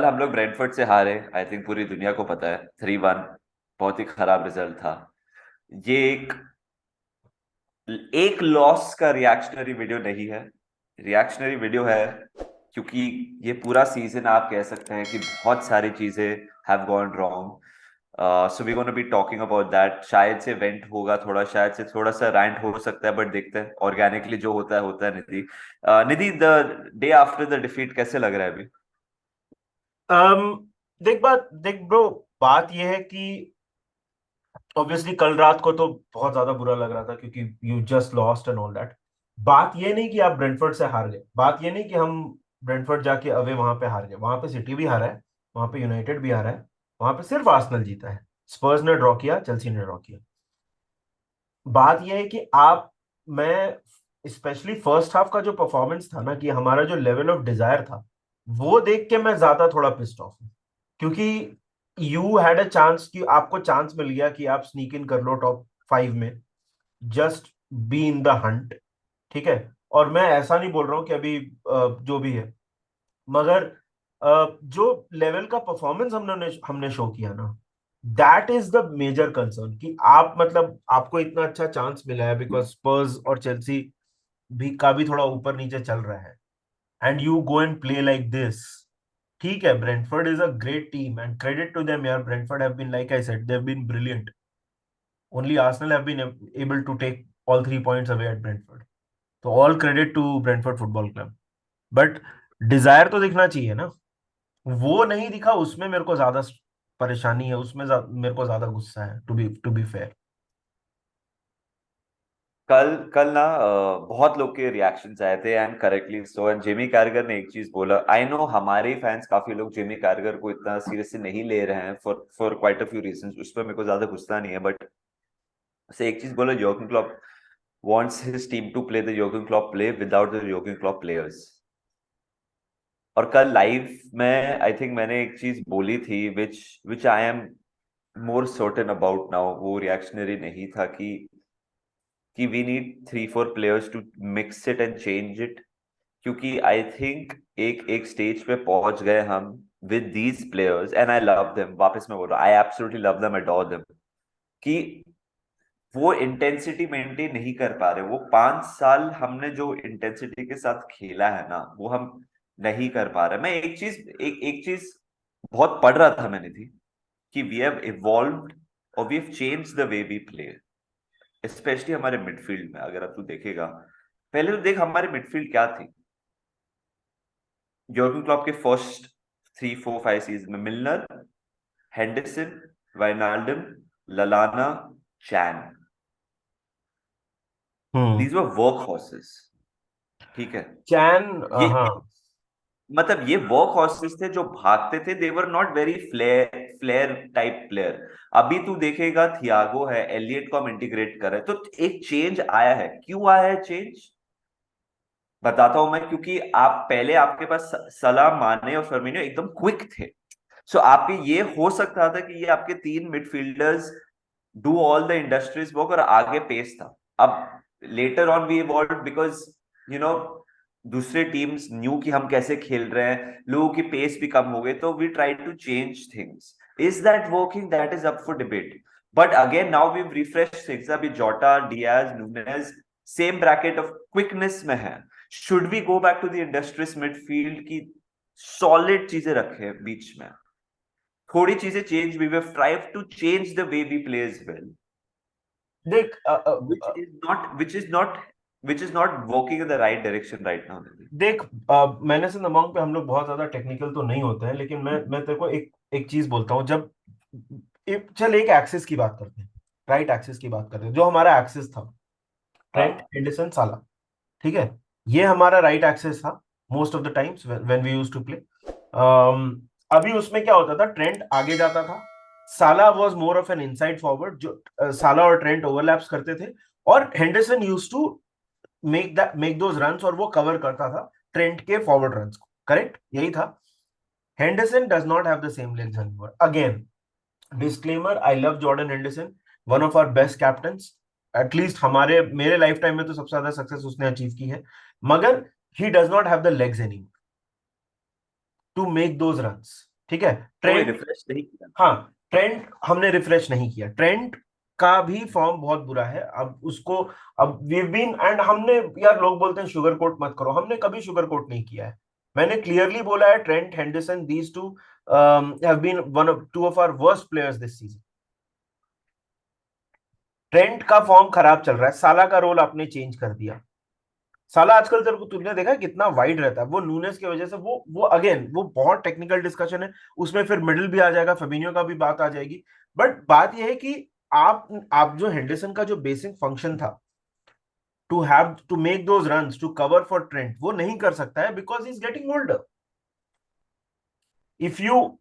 कल हम लोग ब्रेंटफोर्ड से हारे। आई थिंक पूरी दुनिया को पता है 3-1 बहुत ही खराब रिजल्ट था। ये एक लॉस का रिएक्शनरी वीडियो नहीं है। रिएक्शनरी वीडियो है क्योंकि ये पूरा सीजन आप कह सकते हैं कि बहुत सारी चीजें have gone wrong. So we gonna be talking about that. शायद से वेंट होगा थोड़ा, शायद से थोड़ा सा रैंट हो सकता है, बट देखते हैं ऑर्गेनिकली जो होता है Nidhi. Nidhi, the day after the defeat कैसे लग रहा है अभी? अम देख ब्रो, बात यह है कि ऑब्वियसली कल रात को तो बहुत ज्यादा बुरा लग रहा था क्योंकि you just lost and all that. बात ये नहीं कि आप ब्रेंटफोर्ड से हार गए, बात ये नहीं कि हम ब्रेंटफोर्ड जाके अवे वहां पे हार गए। वहां पे सिटी भी हारा है, वहां पे यूनाइटेड भी हारा है, वहां पे सिर्फ आर्सेनल जीता है। स्पर्स ने ड्रॉ किया, चेल्सी ने ड्रॉ किया। बात यह है कि आप मैं स्पेशली फर्स्ट हाफ का जो परफॉर्मेंस था ना, कि हमारा जो लेवल ऑफ डिजायर था, वो देख के मैं ज्यादा थोड़ा पिस्ड ऑफ हूँ। क्योंकि यू हैड अ चांस, कि आपको चांस मिल गया कि आप स्नीक इन कर लो टॉप 5 में, just be in the Hunt. ठीक है। और मैं ऐसा नहीं बोल रहा हूँ कि अभी जो भी है, मगर जो लेवल का परफॉर्मेंस हमने हमने शो किया ना, that is the major concern. कि आप मतलब आपको इतना अच्छा चांस मिला है बिकॉज स्पर्स और चेल्सी भी थोड़ा ऊपर नीचे चल रहा है, and you go and play like this. ठीक है, Brentford is a great team and credit to them यार। Brentford have been, like I said, they have been brilliant. Only Arsenal have been able to take all 3 points away at Brentford. तो all credit to Brentford football club. But desire तो दिखना चाहिए ना, वो नहीं दिखा। उसमें मेरे को ज्यादा परेशानी है, उसमें मेरे को ज्यादा गुस्सा है, टू बी फेयर। कल कल ना बहुत लोग के रिएक्शंस आए थे and correctly so. And Jamie Carragher ने एक चीज बोला। आई नो हमारे फैंस काफी लोग जेमी कार्गर को इतना सीरियसली नहीं ले रहे हैं for for quite a few reasons. उस पर मेरे को ज्यादा गुस्सा नहीं है, बट से एक चीज बोला, योर्गन Klopp wants his team to play the Jurgen Klopp play without the Jurgen Klopp players। और कल लाइव में आई थिंक मैंने एक चीज बोली थी which which I am more certain about now. वो रिएक्शनरी नहीं था कि we need 3-4 players to mix it and change it. क्योंकि आई थिंक एक एक स्टेज पे पहुंच गए हम with these players and I love them. वापस मैं बोल रहा हूँ, I absolutely love them, adore them. कि वो इंटेंसिटी मेंटेन नहीं कर पा रहे। वो 5 साल हमने जो इंटेंसिटी के साथ खेला है ना, वो हम नहीं कर पा रहे। मैं एक चीज बहुत पढ़ रहा था मैंने थी कि वी हैव इवॉल्व्ड और we have change the way we play. Specially हमारे मिडफील्ड में अगर तू देखेगा, पहले तो देख हमारे मिडफील्ड क्या थी। योर्गन क्लॉप के फर्स्ट 3-4-5 सीजन में मिलनर, हेंडरसन, वाइनाल्डम, ललाना, चैन, hmm. These were workhorses. ठीक है। चैन। ये हाँ। मतलब ये वर्क हॉर्सेस थे जो भागते थे। They were not very flair flair type player. अभी तू देखेगा थियागो है, एलियट को हम इंटीग्रेट कर रहे हैं, तो एक चेंज आया है। क्यों आया है चेंज? बताता हूं मैं। क्योंकि आप पहले आपके पास सलाह, माने और फर्मिनो एकदम क्विक थे। सो आपके ये हो सकता था कि ये आपके 3 midfielders do all the industries work और आगे पेस था। अब later on we evolve because you know दूसरे टीम्स न्यू कि हम कैसे खेल रहे हैं, लोगों की पेस भी कम हो गई, तो we try to change things. Is that working? That is up for debate. But again now we refresh things. अभी Jota, Diaz, Nunez same bracket of quickness में है। Should we go back to the industries midfield की solid चीजें रखे बीच में? थोड़ी चीजें change, we have tried to change the way we play as well, देख which is not which is not which is not working in the right direction right now, Nidhi. देख मैंने से दमांग पे हम लोग बहुत ज्यादा टेक्निकल तो नहीं होते हैं, लेकिन मैं तेरे को एक एक चीज बोलता हूँ। जब चल एक एक्सिस की बात करते हैं, राइट एक्सिस की बात करते हैं। जो हमारा एक्सिस था, ट्रेंट, हाँ। हेंडरसन, साला। ठीक है, ये हमारा राइट एक्सेस था most of the times when we used to play. अभी उसमें क्या होता था, ट्रेंट आगे जाता था, Salah was more of an inside forward. जो साला और ट्रेंट ओवरलैप्स करते थे, और Henderson used to make those runs, और वो कवर करता था ट्रेंट के फॉरवर्ड रन्स को। करेक्ट, यही था। Henderson does not have the same legs anymore. Again, disclaimer, I love Jordan Henderson, one of our best captains. At least हमारे मेरे लाइफ टाइम में तो सबसे ज्यादा सक्सेस उसने अचीव की है। मगर he does not have the legs any two make those runs. ठीक है। कोई ट्रेंट, रिफ्रेश नहीं किया। हाँ, ट्रेंट हमने रिफ्रेश नहीं किया, ट्रेंट का भी फॉर्म बहुत बुरा है अब उसको। अब वी बीन एंड हमने, यार लोग बोलते हैं शुगर कोट मत करो, हमने कभी शुगर कोट नहीं किया है। मैंने क्लियरली बोला है Trent, Henderson, these two have been one of two of our worst players this season. Trent का फॉर्म खराब चल रहा है, साला का रोल आपने चेंज कर दिया। साला आजकल तेरे को, तुमने देखा है कितना वाइड रहता है, वो नूनेस की वजह से, वो अगेन वो बहुत टेक्निकल डिस्कशन है, उसमें फिर मिडिल भी आ जाएगा, फेबिनियो का भी बात आ जाएगी। बट बात यह है कि आप जो हेंडरसन का जो बेसिक फंक्शन था, to have to make those runs to cover for Trent, वो नहीं कर सकता है because he is getting older. If you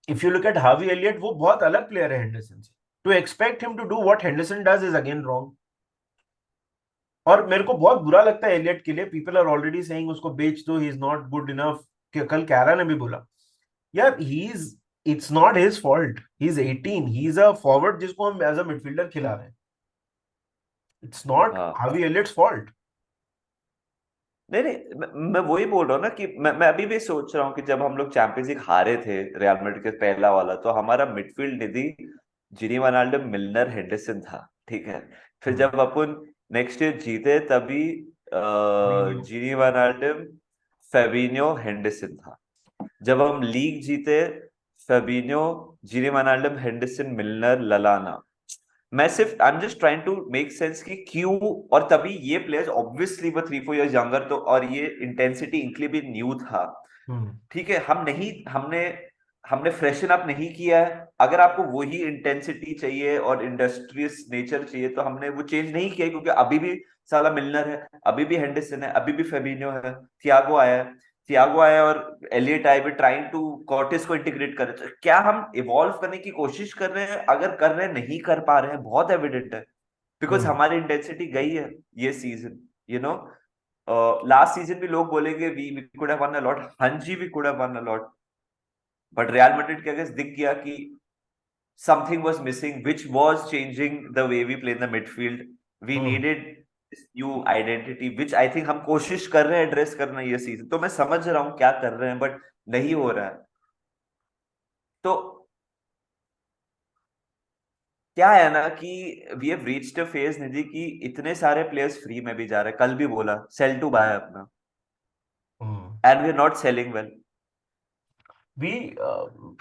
if you look at Harvey Elliott, वो बहुत अलग प्लेयर है हेंडरसन से। To expect him to do what Henderson does is again wrong. और मेरे को बहुत बुरा लगता है एलियट के लिए, पीपल आर ऑलरेडी सेइंग उसको बेच दो, he is not good enough. कल कैरा ने भी बोला, यार he is, it's not his fault, he is 18, he is a forward जिसको हम एज अ मिडफील्डर खिला रहे हैं। इट्स नॉट हाँ हार्वी एलियट्स फॉल्ट। नहीं नहीं, मैं वही बोल रहा हूँ ना कि मैं अभी भी सोच रहा हूँ कि जब हम लोग चैंपियंस लीग हारे थे रियल मैड्रिड के पहला वाला, तो हमारा मिडफील्ड निधि जिनी वर्नाल्डम, मिल्नर, हेंडरसन था, ठीक है। फिर जब अपन नेक्स्ट ईयर जीते तभी फैबिनियो। जिनी वर्नाल्डम, फेबिन्यो, हेंडरसन था। जब हम लीग जीते, फेबिन्यो, जिनी वर्नाल्डम, हेंडरसन, मिल्नर, ललाना। मैं सिर्फ I am just trying to make sense कि क्यों। और तभी ये प्लेयर्स ऑब्वियसली वो 3-4 इयर्स यंगर, तो और ये इंटेंसिटी इनके लिए भी न्यू था। हम्म। ठीक है, हम नहीं, हमने हमने फ्रेशन अप नहीं किया है। अगर आपको वही इंटेंसिटी चाहिए और इंडस्ट्रियस नेचर चाहिए तो हमने वो चेंज नहीं किया है, क्योंकि अभी भी साला मिलनर है, अभी भी हेंडरसन है, अभी भी फेबिन्यो है, थियागो आया है, थियागो आया और एलियट आए, वे ट्राइंग टू कॉर्टिस को इंटीग्रेट कर रहे हैं। तो क्या हम इवॉल्व करने की कोशिश कर रहे हैं? अगर कर रहे हैं, नहीं कर पा रहे हैं, बहुत एविडेंट है। Because hmm. हमारी इंटेंसिटी गई है ये season, you know. Last season भी लोग बोलेंगे we could have won a lot, हाँ जी we could have won a lot, but Real Madrid के अगेंस्ट दिख गया कि something was missing, which was changing the way we play in the midfield. We hmm. needed this new identity, which I think हम कोशिश कर रहे हैं address करना ये सीजन। तो मैं समझ रहा हूँ क्या कर रहे हैं, बट नहीं हो रहा है। तो क्या है ना कि we have reached a phase Nidhi की इतने सारे प्लेयर्स फ्री में भी जा रहे हैं। कल भी बोला सेल टू बाय अपना, hmm. And we are not selling well. We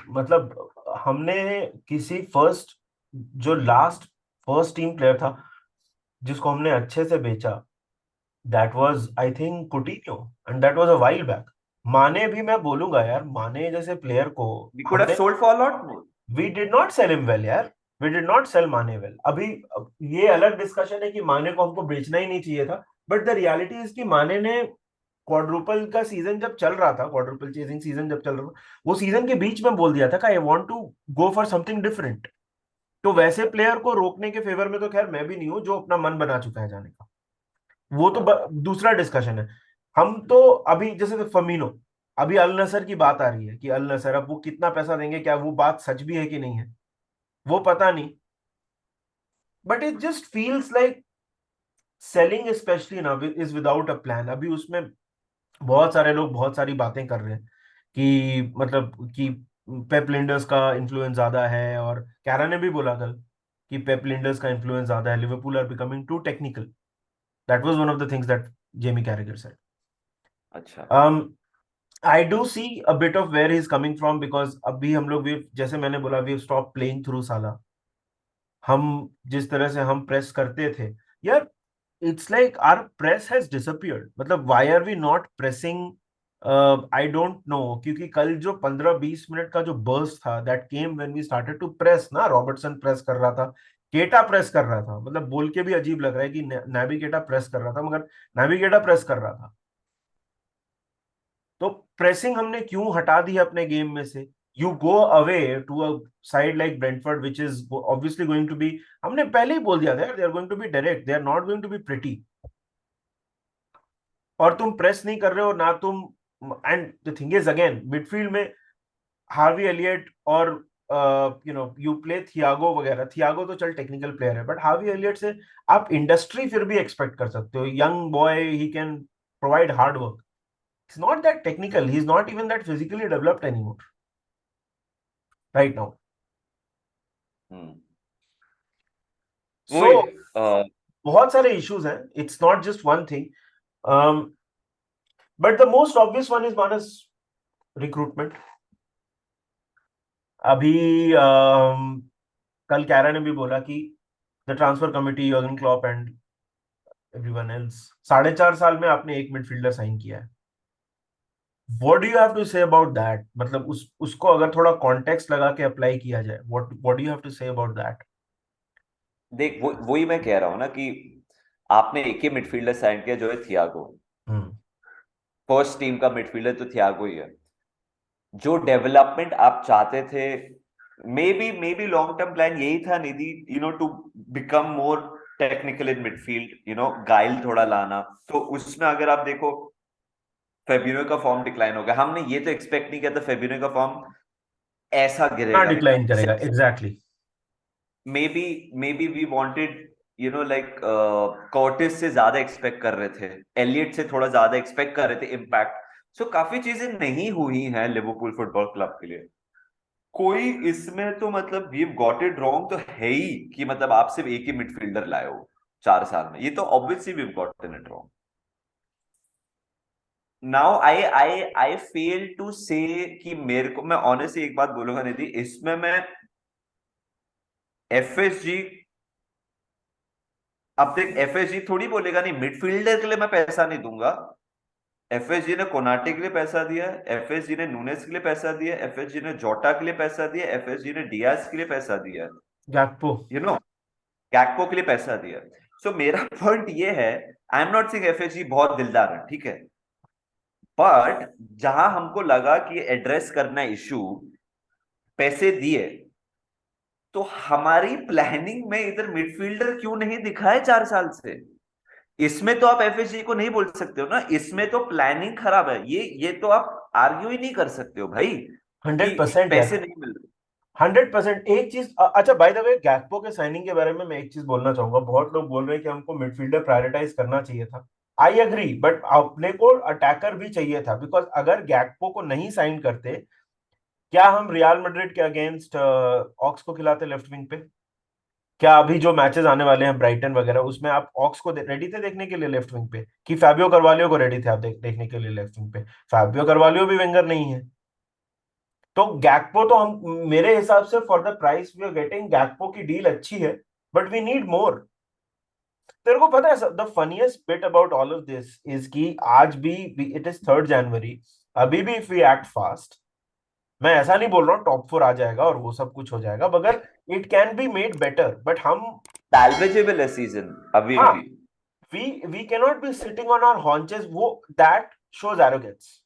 मतलब हमने किसी फर्स्ट, जो लास्ट फर्स्ट टीम प्लेयर था जिसको हमने अच्छे से बेचा, that was I think Coutinho, and that was a while back. Mane भी मैं बोलूंगा यार, माने जैसे प्लेयर को वी कुड हैव हमने, sold for a lot more. We did not sell him well यार, we did not sell Mane well. अभी अब ये अलग डिस्कशन है कि माने को हमको बेचना ही नहीं चाहिए था, बट द रियलिटी इज कि माने ने क्वाड्रुपल का सीजन जब चल रहा था, क्वाड्रुपल चेजिंग सीजन जब चल रहा था, वो सीजन के बीच में बोल दिया था कि I want to go for something different. तो वैसे प्लेयर को रोकने के फेवर में तो खैर मैं भी नहीं हूं, जो अपना मन बना चुका है जाने का। वो तो हाँ दूसरा डिस्कशन है। हम तो अभी जैसे तो फमीनो, अभी अल नसर की बात आ रही है कि अल नसर अब वो कितना पैसा देंगे, क्या वो बात सच भी है कि नहीं है, वो पता नहीं। But it just feels like selling specially ना इज विदाउट अ प्लान। अभी उसमें बहुत सारे लोग बहुत सारी बातें कर रहे हैं कि मतलब कि पेप लिंडर्स का इन्फ्लुएंस ज्यादा है, और कैरा ने भी बोला कल कि पेप लिंडर्स का इन्फ्लुएंस ज्यादा है, Liverpool are becoming too technical. That was one of the things that Jamie Carragher said. अच्छा। I do see a bit of where he is coming from, because अभी हम लोग भी, जैसे मैंने बोला, वी स्टॉप प्लेइंग थ्रू साला। हम जिस तरह से हम प्रेस करते थे यार, it's like our press has disappeared. मतलब why are we not pressing? I don't know, क्योंकि कल जो 15-20 मिनट का जो बर्स्ट था, that came when we started to press ना। रॉबर्टसन प्रेस कर रहा था, केटा प्रेस कर रहा था, मतलब बोल के भी अजीब लग रहा है कि नाबी केटा प्रेस कर रहा था, मगर नाबी केटा प्रेस कर रहा था। तो प्रेसिंग हमने क्यों हटा दी अपने गेम में से? You go away to a side like Brentford which is obviously going to be, हमने पहले ही बोल दिया था यार, they are going to be direct, they are not going to be pretty. और तुम प्रेस नहीं कर रहे हो ना तुम। And the thing is again, midfield में हार्वी एलियट और यू प्ले थियागो वगैरह, थियागो तो चल टेक्निकल प्लेयर है, बट हार्वी एलियट से आप इंडस्ट्री फिर भी एक्सपेक्ट कर सकते हो। Young boy, he can provide hard work. He's not that technical. He's not even that physically developed anymore. Right now. Hmm. So वही बहुत सारे इश्यूज हैं, it's not just one thing, but the most obvious one is मानस recruitment. अभी कल Carra ने भी बोला कि the transfer committee, Jurgen Klopp and everyone else, 4.5 साल में आपने एक मिडफील्डर साइन किया है। What do you have to say about that? मतलब उसको अगर थोड़ा कॉन्टेक्स्ट लगा के अप्लाई किया जाए, what do you have to say about that? देख, वही मैं कह रहा हूँ ना कि आपने एक ही मिडफील्डर साइन किया जो है थियागो। हम्म। फर्स्ट टीम का मिडफील्डर तो थियागो ही है। जो डेवलपमेंट आप चाहते थे, maybe long term plan यही था Nidhi, to become more technical in midfield, गाइल थोड़ा लाना। तो उसमें अगर आप देखो, फेबिनो का फॉर्म डिक्लाइन हो गया। हमने ये तो एक्सपेक्ट नहीं किया था फेबिनो का फॉर्म ऐसा हाँ, गिरेगा। डिक्लाइन करेगा, exactly. Maybe we wanted, like Curtis से ज्यादा एक्सपेक्ट कर रहे थे, एलियट से थोड़ा ज्यादा एक्सपेक्ट कर रहे थे इम्पैक्ट। सो काफी चीजें नहीं हुई हैं लिवरपूल फुटबॉल क्लब के लिए। कोई इसमें तो मतलब वी गॉट इट रॉन्ग तो है ही, कि मतलब आप सिर्फ एक ही मिडफील्डर लाए हो 4 साल में। ये तो obviously we got it wrong. Now I fail to say कि मेरे को, मैं ऑनेस्टली एक बात बोलूंगा निधि, इसमें मैं एफएसजी, अब देख एफएसजी थोड़ी बोलेगा नहीं मिडफील्डर के लिए मैं पैसा नहीं दूंगा। एफएसजी ने कोनाटे के लिए पैसा दिया है, एफएसजी ने नूनेस के लिए पैसा दिया है, एफएसजी ने जोटा के लिए पैसा दिया है, एफएसजी ने डियाज के लिए पैसा दिया है, गैक्पो। यू नो गैक्पो के लिए पैसा दिया है। सो मेरा पॉइंट ये है, I am not saying FSG बहुत दिलदार है, ठीक है, बट जहां हमको लगा कि एड्रेस करना इशू, पैसे दिए, तो हमारी प्लानिंग में इधर मिडफील्डर क्यों नहीं दिखा है 4 साल से? इसमें तो आप एफएसजी को नहीं बोल सकते हो ना, इसमें तो प्लानिंग खराब है। ये तो आप आर्ग्यू ही नहीं कर सकते हो भाई, कि 100% यार, पैसे नहीं मिल रहे। 100%। एक चीज, अच्छा बाय द वे, गैक्पो के साइनिंग के बारे में मैं एक चीज बोलना चाहूंगा। बहुत लोग बोल रहे हैं कि हमको मिडफील्डर प्रायोरिटाइज करना चाहिए था। आई एग्री, बट अपने को अटैकर भी चाहिए था, बिकॉज अगर गैक्पो को नहीं साइन करते, क्या हम रियल मैड्रिड के अगेंस्ट ऑक्स को खिलाते लेफ्ट विंग पे? क्या अभी जो मैचेस आने वाले हैं ब्राइटन वगैरह, उसमें आप ऑक्स को रेडी थे देखने के लिए लेफ्ट विंग पे, कि फैबियो करवालियो को रेडी थे आप देखने के लिए लेफ्ट विंग पे? फैबियो करवालियो भी वेंगर नहीं है। तो गैक्पो तो हम, मेरे हिसाब से for the price we are getting, Gakpo की डील अच्छी है, बट वी नीड मोर। तेरे को पता है the funniest bit about all of this is कि आज भी, इट इज 3 जनवरी, अभी भी इफ वी एक्ट फास्ट, मैं ऐसा नहीं बोल रहा हूँ टॉप 4 आ जाएगा और वो सब कुछ हो जाएगा, मगर it can be made better, but hmm, salvageable है सीजन अभी हाँ, भी। We cannot be sitting on our haunches. वो दैट शोज एरोगेंस,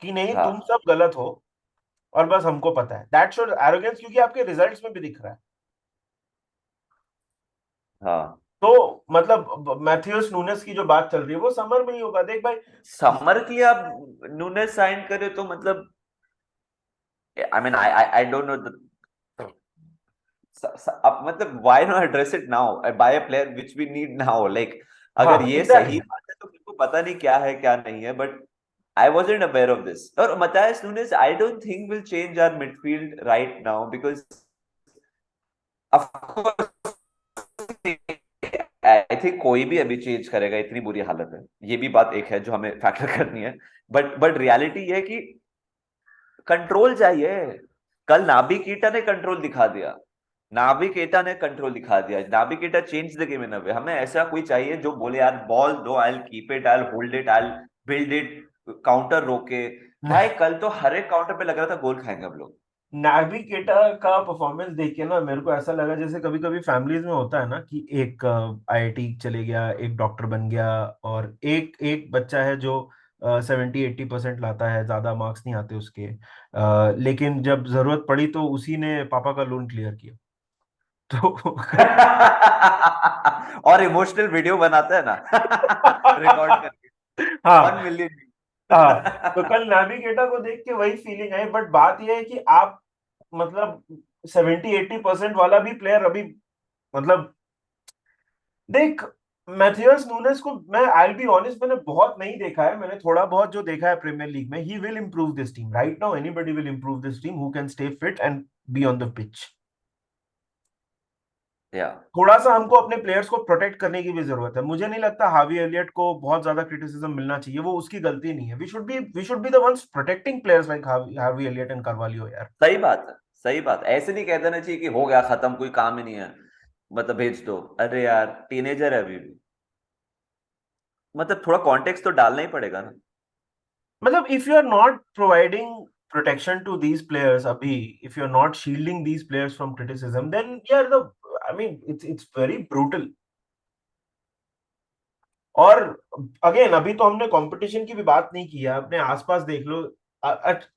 कि नहीं तुम हाँ, सब गलत हो और बस हमको पता है। दैट शोज एरोगेंस, क्योंकि आपके रिजल्ट्स में भी दिख रहा है। हाँ। तो मतलब मैथ्यूस नूनेस की जो बात चल रही है वो समर में ही होगा, देख भाई। समर के लिए आप नूनेस साइन करे तो मतलब, I mean I don't know अब मतलब why not address it now, buy a player which we need now, like हाँ, अगर ये सही एग्जैक्टली। बात है तो मेरे को पता नहीं क्या है क्या नहीं है, but I wasn't aware of this. और Matthias Nunes I don't think will change our midfield right now, because of course I think कोई भी अभी चेंज करेगा, इतनी बुरी हालत है। ये भी बात एक है जो हमें फैक्टर करनी है। बट रियलिटी ये है कि कंट्रोल चाहिए। कल नाबी कीटा ने कंट्रोल दिखा दिया, नाबी केटा ने कंट्रोल दिखा दिया, नाबी केटा चेंज द गेम इन अ वे। हमें ऐसा कोई चाहिए जो बोले यार बॉल दो, I will keep it, I will hold it, I will build it, counter रोके। भाई कल तो हर एक काउंटर पे लग रहा था गोल खाएंगे हम लोग। नाबी केटा का परफॉर्मेंस देख के ना मेरे को ऐसा लगा जैसे कभी कभी फैमिलीज में होता है ना, कि एक आईआईटी चले गया, एक डॉक्टर बन गया, और एक एक बच्चा है जो 70-80% लाता है, ज्यादा मार्क्स नहीं आते उसके, लेकिन जब जरूरत पड़ी तो उसी ने पापा का लोन क्लियर किया। तो और इमोशनल वीडियो बनाता है ना रिकॉर्ड करके, वन हाँ। मिलियन हाँ, तो कल नाविगेटर को देख के वही फीलिंग आई, बट बात यह है कि आप, मतलब 70-80% वाला भी प्लेयर अभी, मतलब देख, मैथियस नूनेस को मैं, आई बी ऑनेस्ट, मैंने बहुत नहीं देखा है, मैंने थोड़ा बहुत जो देखा है प्रीमियर लीग में, he will improve this team. Right now anybody will improve this team who can stay fit and be on the pitch. या थोड़ा सा हमको अपने प्लेयर्स को प्रोटेक्ट करने की भी जरूरत है। मुझे नहीं लगता हार्वी एलियट को बहुत ज्यादा क्रिटिसिज्म मिलना चाहिए, वो उसकी गलती नहीं है। We should be the ones protecting players like Harvey Elliott and Carvalho यार। सही बात है, सही बात। ऐसे नहीं कह देना चाहिए कि हो गया खत्म, कोई काम ही नहीं है, मतलब भेज दो। अरे यार टीनेजर है अभी भी, मतलब थोड़ा कॉन्टेक्स्ट तो डालना ही पड़ेगा ना। मतलब if you are not providing protection to these players अभी, if you are not shielding these players from criticism, then यार the I mean it's very brutal. और अगेन अभी तो हमने कंपटीशन की भी बात नहीं की है, अपने आसपास देख लो।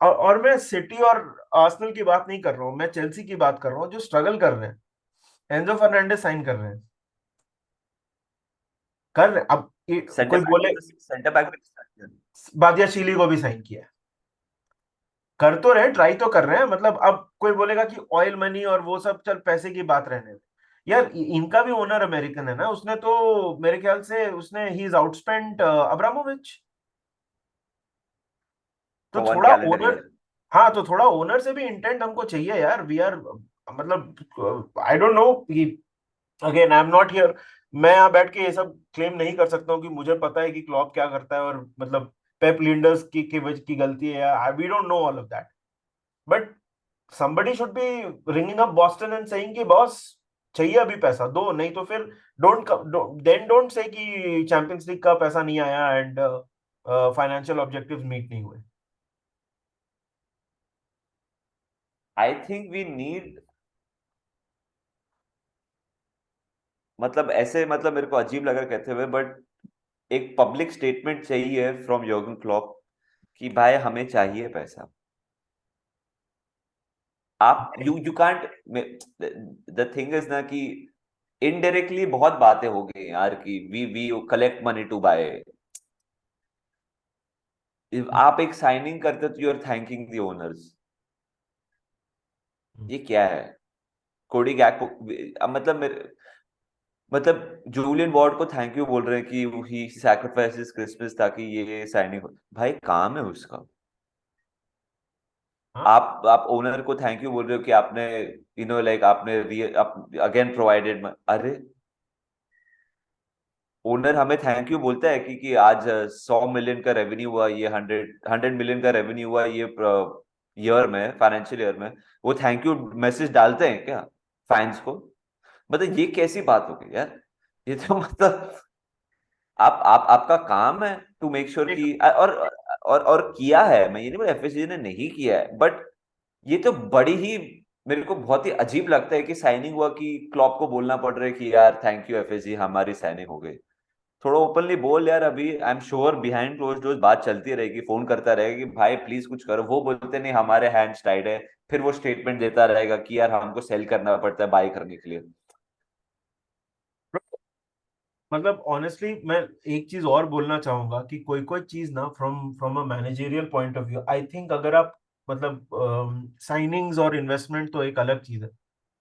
और मैं सिटी और आर्सेनल की बात नहीं कर रहा हूँ, मैं चेल्सी की बात कर रहा हूँ जो स्ट्रगल कर रहे हैं। एंजो फर्नांडिस साइन कर रहे हैं, कर रहे हैं। अब सेंटर कोई बैक बोले, भी तो, सेंटर बैक भी तो। बादियाशीली को भी साइन किया है। कर तो रहे, ट्राई तो कर रहे हैं। मतलब अब कोई बोलेगा कि ऑयल मनी और वो सब, चल पैसे की बात रहने दे यार। इनका भी ओनर अमेरिकन है ना, उसने तो मेरे ख्याल से उसने ही इज आउटस्पेंट अब्रामोविच। तो फॉर वन थोड़ा कैलेंडर ओनर, ईयर। हाँ तो थोड़ा ओनर से भी इंटेंट हमको चाहिए यार। वी आर मतलब आई डोंट नो कि, again I am not here, मैं यहाँ बैठ के ये सब क्लेम नहीं कर सकता हूँ कि मुझे पता है कि क्लॉप क्या करता है और मतलब पेप लिंडर्स की गलती है, I we don't know all of that. But somebody should be ringing up Boston and saying कि बॉस चाहिए अभी पैसा दो, नहीं तो फिर डोंट से कि चैंपियंस लीग का पैसा नहीं आया एंड फाइनेंशियल ऑब्जेक्टिव्स मीट नहीं हुए। आई थिंक वी नीड, मतलब ऐसे, मतलब मेरे को अजीब लगा कहते हुए, बट एक पब्लिक स्टेटमेंट चाहिए फ्रॉम योर्गन क्लॉप कि भाई हमें चाहिए पैसा। आप you can't, the thing is ना कि इनडायरेक्टली बहुत बातें हो गई यार कि we collect money to buy. आप एक साइनिंग करते तो you are thanking the owners. ये क्या है? कोडी गैकपो, मतलब मेरे, मतलब जूलियन वार्ड को थैंक यू बोल रहे हैं कि ही सैक्रिफाइसेस क्रिसमस ताकि ये साइनिंग हो। भाई काम है उसका। हाँ आप ओनर को थैंक यू बोल रहे हो कि आपने लाइक आपने अगेन प्रोवाइडेड। अरे ओनर हमें थैंक यू बोलता है कि आज 100 मिलियन का रेवेन्यू हुआ, ये 100 मिलियन का रेवेन्यू हुआ ये ईयर में, फाइनेंशियल ईयर में। वो थैंक यू मैसेज डालते हैं क्या फैंस को? मतलब ये कैसी बात हो गई यार? ये तो मतलब आप आपका काम है टू मेक श्योर एक कि और किया है। मैं ये नहीं बोला एफएसजी ने नहीं किया है, बट ये तो बड़ी ही, मेरे को बहुत ही अजीब लगता है कि साइनिंग हुआ कि क्लॉप को बोलना पड़ रहा है कि यार थैंक यू एफएसजी, हमारी साइनिंग हो गई। थोड़ा ओपनली बोल यार। अभी I am sure behind close doors बात चलती रहेगी, फोन करता रहेगा कि भाई प्लीज कुछ करो। वो बोलते नहीं हमारे हैंड्स टाइड है, फिर वो स्टेटमेंट देता रहेगा कि यार हमको सेल करना पड़ता है बाय करने के लिए। मतलब ऑनेस्टली मैं एक चीज और बोलना चाहूंगा कि कोई कोई चीज ना, from from a managerial point of view, I think अगर आप मतलब साइनिंग्स और इन्वेस्टमेंट तो एक अलग चीज है,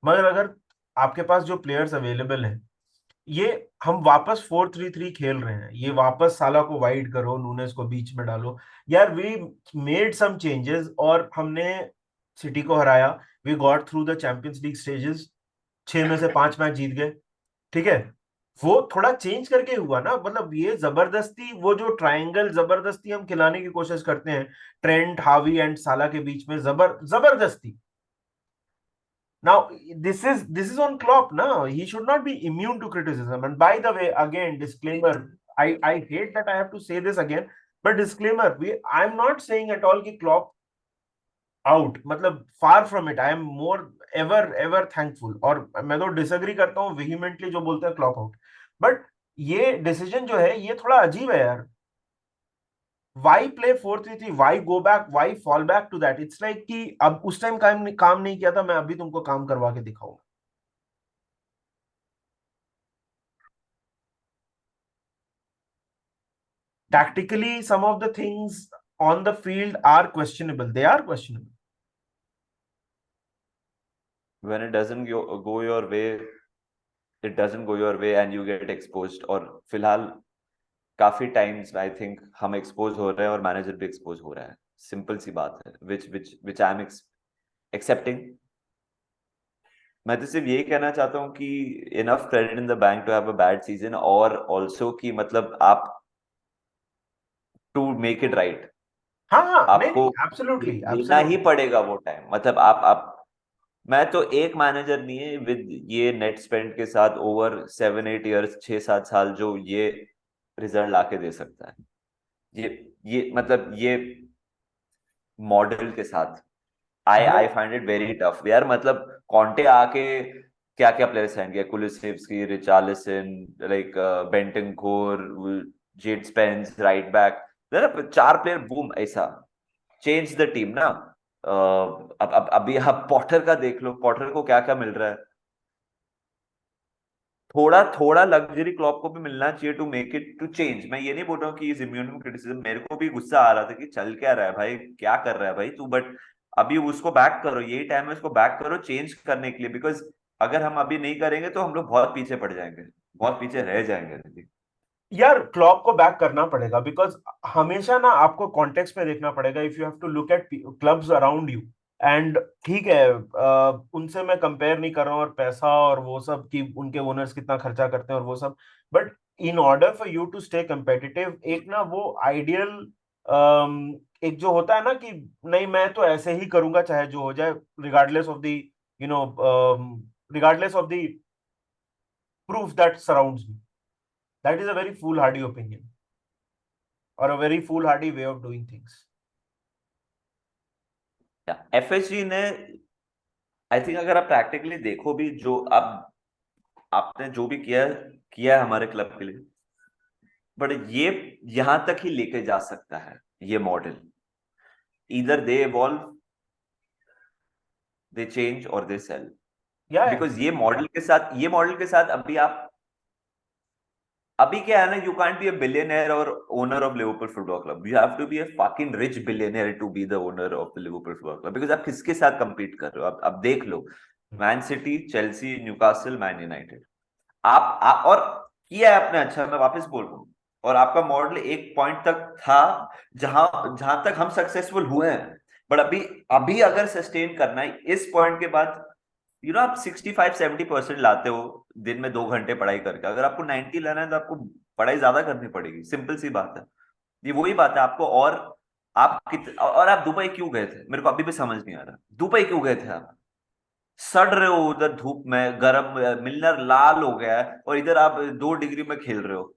मगर अगर आपके पास जो प्लेयर्स अवेलेबल हैं, ये हम वापस 4-3-3 खेल रहे हैं, ये वापस साला को वाइड करो, नूनेस को बीच में डालो यार। वी मेड सम चेंजेस और हमने सिटी को हराया। We got through the Champions League stages, 6 में से 5 मैच जीत गए, ठीक है। वो थोड़ा चेंज करके हुआ ना, मतलब ये जबरदस्ती वो जो ट्रायंगल जबरदस्ती हम खिलाने की कोशिश करते हैं ट्रेंट हावी एंड साला के बीच में, जबरदस्ती। Now, this is on Klopp. No, he should not be immune to criticism. And by the way, again, disclaimer. I hate that I have to say this again, but disclaimer. I'm not saying at all कि Klopp out. मतलब far from it. I am more ever thankful. और मैं तो disagree करता हूँ vehemently जो बोलते हैं Klopp out. But ये decision जो है ये थोड़ा अजीब है यार। Why play 4-3-3? Why go back? Why fall back to that? It's like कि अब उस टाइम काम नहीं किया था, मैं अभी तुमको काम करवा के दिखाऊंगा। Tactically, some of the things on the field are questionable. They are questionable. When it doesn't go your way, it doesn't go your way and you get exposed। और फिलहाल काफी टाइम्स आई थिंक हम expose हो रहे हैं और manager भी expose हो रहा है। सिंपल सी बात है, विच विच विच आई एम एक्सेप्टिंग। मैं तो सिर्फ यही कहना चाहता हूँ कि enough credit in the bank to have a bad season, और ऑल्सो कि मतलब आप टू मेक इट राइट हाँ हाँ, नहीं आपको नहीं, एब्सोल्युटली लेना ही एब्सोल्युटली। पड़ेगा वो टाइम। मतलब आप मैं तो एक मैनेजर नहीं है विद ये नेट स्पेंड के साथ ओवर 7 8 इयर्स, 6 7 साल जो ये रिजल्ट लाके दे सकता है। ये मतलब ये मॉडल के साथ I bro, I find it very tough यार। मतलब कॉन्टे आके क्या क्या प्लेयर्स साइन किया, Kulusevski, Richarlison, like Bentancur, Djed Spence right back, 4 player boom ऐसा चेंज द टीम ना। अब अभी आप पॉटर का देख लो, पॉटर को क्या क्या मिल रहा है। थोड़ा थोड़ा लग्जरी क्लॉप को भी मिलना चाहिए to make it to change. मैं ये नहीं बोल रहा हूँ कि इज इम्यून टू क्रिटिसिज्म, मेरे को भी गुस्सा आ रहा था कि चल क्या रहा है भाई, क्या कर रहा है भाई तू, बट अभी उसको बैक करो, यही टाइम है उसको बैक करो चेंज करने के लिए। बिकॉज अगर हम अभी नहीं करेंगे तो हम लोग बहुत पीछे पड़ जाएंगे, बहुत पीछे रह जाएंगे। यार क्लॉप को बैक करना पड़ेगा, बिकॉज हमेशा ना आपको कॉन्टेक्स्ट में देखना पड़ेगा। If you have to look at clubs around you, and ठीक है, उनसे मैं कंपेयर नहीं कर रहा हूँ, और पैसा और वो सब कि उनके ओनर्स कितना खर्चा करते हैं और वो सब, but in order for you to stay competitive, एक ना वो आइडियल, एक जो होता है ना कि नहीं मैं तो ऐसे ही करूंगा चाहे जो हो जाए, regardless of the you know regardless of the proof that surrounds me. That is a very foolhardy opinion, or a very foolhardy way of doing things. FSG ने, आई थिंक अगर आप प्रैक्टिकली देखो भी, जो अब आपने जो भी किया है हमारे क्लब के लिए, बट ये यहां तक ही लेके जा सकता है ये मॉडल। इधर दे इवॉल्व, दे चेंज और they sell. Yeah, yeah. Because ये मॉडल के साथ अभी क्या है ना, you can't be a billionaire और owner of Liverpool football club, you have to be a fucking rich billionaire to be the owner of the Liverpool football club. Because आप किसके साथ कंपीट कर रहे हो? अब देख लो, Man City, Chelsea, Newcastle, Man United. और किया है आपने अच्छा, मैं वापस बोल रहा हूँ। और आपका मॉडल एक पॉइंट तक था जहां जहां तक हम सक्सेसफुल हुए हैं। बट अभी अभी अगर सस्टेन करना है इस पॉइंट के बाद, आप 65 70% लाते हो दिन में 2 घंटे पढ़ाई करके। अगर आपको 90 लाना है तो आपको पढ़ाई ज्यादा करनी पड़ेगी, सिंपल सी बात है। ये वही बात है आपको। और आप दुबई क्यों गए थे, मेरे को अभी भी समझ नहीं आ रहा, दुबई क्यों गए थे आप? सड़ रहे हो उधर धूप में, गर्म, मिलनर लाल हो गया है, और इधर आप 2 डिग्री में खेल रहे हो।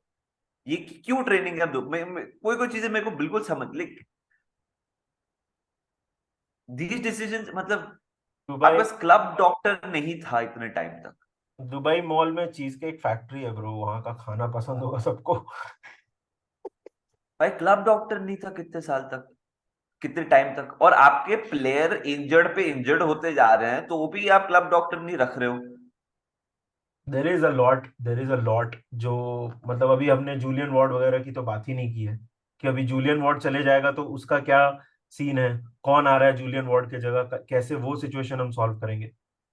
ये क्यों ट्रेनिंग है धूप में? कोई कोई चीजें मेरे को बिल्कुल समझ, लाइक दीज डिसीजंस, मतलब आपके दुबई पास क्लब डॉक्टर नहीं था इतने टाइम तक। दुबई मॉल में चीज केक फैक्ट्री है ब्रो, वहां का खाना पसंद होगा सबको। भाई क्लब डॉक्टर नहीं था कितने साल तक, कितने टाइम तक, और आपके प्लेयर इंजर्ड पे इंजर्ड होते जा रहे हैं तो वो भी आप क्लब डॉक्टर नहीं रख रहे हो। देर इज अ लॉट जो, मतलब अभी हमने जूलियन वार्ड वगैरह की तो बात ही नहीं की है, कि अभी जूलियन वार्ड चले जाएगा तो उसका क्या सीन है, कौन आ रहा है जूलियन वार्ड के जगह, कैसे वो सिचुएशन हम सॉल्व करेंगे।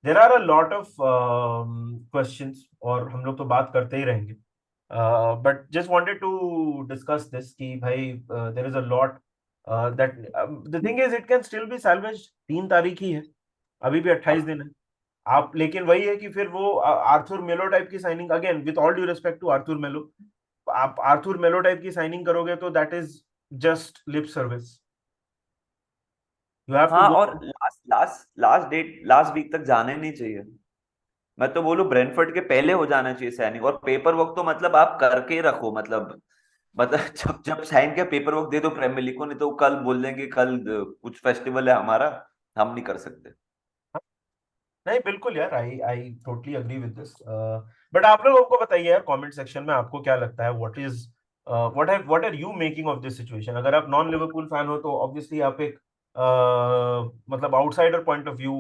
There are a lot of questions, और हम लोग तो बात करते ही रहेंगे। But just wanted to discuss this कि भाई there is a lot that, the thing is it can still be salvage. 3 तारीख ही है, अभी भी 28 दिन है। आप लेकिन वही है कि फिर वो आर्थर मेलो टाइप की signing, again with all due respect to Arthur Melo, आप आर्थर मेलो टाइप की साइनिंग करोगे तो that is just lip service. You have to हाँ, गो। और लास्ट वीक तक जाना ही नहीं चाहिए। मैं तो बोलूं ब्रेंटफोर्ड के पहले हो जाना चाहिए साइनिंग, और पेपर वर्क तो मतलब आप करके ही रखो। मतलब जब जब साइन के पेपर वर्क दे दो प्रीमियर लीग को, नहीं तो कल बोल देंगे कल कुछ फेस्टिवल है हमारा, हम नहीं कर सकते। नहीं बिल्कुल यार, I I totally agree with this. But आप लोग हमको बताइए यार कमेंट सेक्शन में, आपको क्या लगता है, what are you making of this situation. अगर आप नॉन लिवरपूल फैन हो तो ऑब्वियसली आप एक मतलब outsider point of view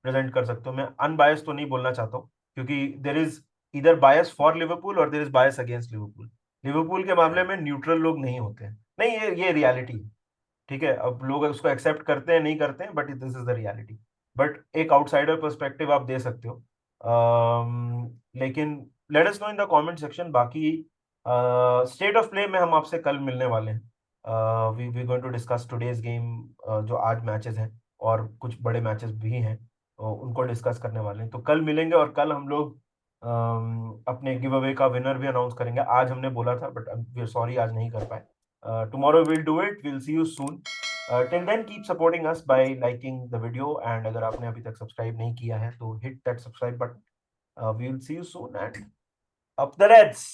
present कर सकते हो। मैं अनबायस तो नहीं बोलना चाहता हूँ, क्योंकि देर इज इधर बायस फॉर लिवरपूल और there is bias against Liverpool. Liverpool के मामले में न्यूट्रल लोग नहीं होते हैं, नहीं, ये रियलिटी है। ठीक है, अब लोग उसको एक्सेप्ट करते हैं नहीं करते हैं, but this is the reality. But एक आउटसाइडर पर्सपेक्टिव आप दे सकते हो। लेकिन let us know in the comment section. बाकी स्टेट ऑफ प्ले में हम आपसे कल मिलने वाले हैं। We going to discuss today's game, जो आज मैचेस हैं और कुछ बड़े मैचेस भी हैं। उनको डिस्कस करने वाले हैं। तो कल मिलेंगे और कल हम लोग अपने गिव अवे का विनर भी अनाउंस करेंगे। आज हमने बोला था बट सॉरी आज नहीं कर पाए। Tomorrow will do it, will see you soon. Till then keep supporting us by liking the video, and अगर आपने अभी तक सब्सक्राइब नहीं किया है तो hit that subscribe button. We will see you soon and up the Reds.